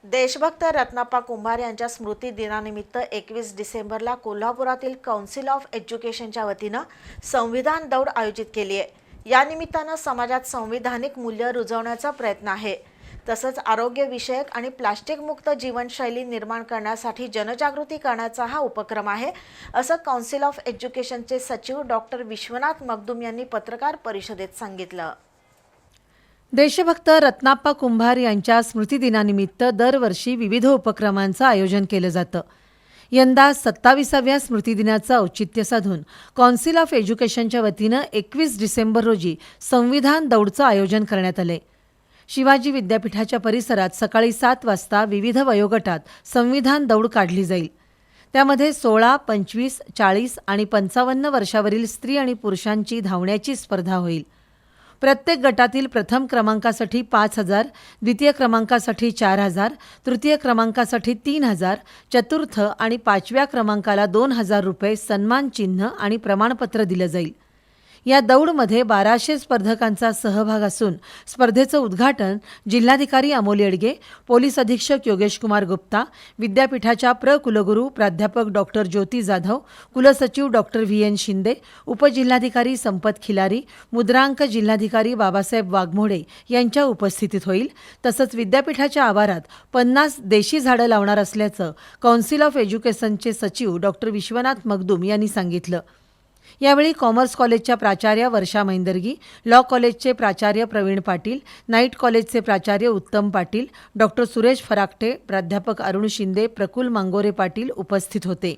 देशभक्त रत्नाप्पा कुंभार यांच्या स्मृती दिनानिमित्त 21 डिसेंबरला कोल्हापुरातील काउन्सिल ऑफ एज्युकेशनच्या वतीनं संविधान दौड आयोजित केली आहे। या निमित्तानं समाजात संविधानिक मूल्य रुजवण्याचा प्रयत्न आहे। तसंच आरोग्य विषयक आणि प्लास्टिक मुक्त जीवनशैली निर्माण करण्यासाठी जनजागृती करण्याचा हा उपक्रम आहे, असं काउन्सिल ऑफ एज्युकेशनचे सचिव डॉक्टर विश्वनाथ मगदुम यांनी पत्रकार परिषदेत सांगितलं। देशभक्त रत्नाप्पा कुंभार यांच्या स्मृतिदिनानिमित्त दरवर्षी विविध उपक्रमांचं आयोजन केलं जातं। यंदा 27व्या स्मृतिदिनाचं औचित्य साधून काउन्सिल ऑफ एज्युकेशनच्या वतीनं 21 डिसेंबर रोजी संविधान दौडचं आयोजन करण्यात आलंय। शिवाजी विद्यापीठाच्या परिसरात सकाळी 7 वाजता विविध वयोगटात संविधान दौड काढली जाईल। त्यामध्ये 16, 25, 40 आणि 55 वर्षावरील स्त्री आणि पुरुषांची धावण्याची स्पर्धा होईल। प्रत्येक गटातील प्रथम क्रमांकासाठी 5,000, द्वितीय क्रमांकासाठी 4,000, तृतीय क्रमांकासाठी 3,000, चतुर्थ आणि 5व्या क्रमांकाला 2,000 रुपये सन्मान चिन्ह आणि प्रमाणपत्र दिलं जाईल। या दौडमध्ये 1200 स्पर्धकांचा सहभाग असून स्पर्धेचं उद्घाटन जिल्हाधिकारी अमोल येडगे, पोलीस अधीक्षक योगेश कुमार गुप्ता, विद्यापीठाच्या कुलगुरू प्राध्यापक डॉक्टर ज्योती जाधव, कुलसचिव डॉक्टर VN शिंदे, उपजिल्हाधिकारी संपत खिलारी, मुद्रांक जिल्हाधिकारी बाबासाहेब वाघमोडे यांच्या उपस्थितीत होईल। तसंच विद्यापीठाच्या आवारात 50 देशी झाडं लावणार असल्याचं काउन्सिल ऑफ एज्युकेशनचे सचिव डॉक्टर विश्वनाथ मगदुम यांनी सांगितलं। यावेळी कॉमर्स कॉलेजच्या प्राचार्य वर्षा मैंदर्गी, लॉ कॉलेजचे प्राचार्य प्रवीण पाटील, नाईट कॉलेजचे प्राचार्य उत्तम पाटील, डॉक्टर सुरेश फराकटे, प्राध्यापक अरुण शिंदे, प्रकुल मांगोरे पाटील उपस्थित होते।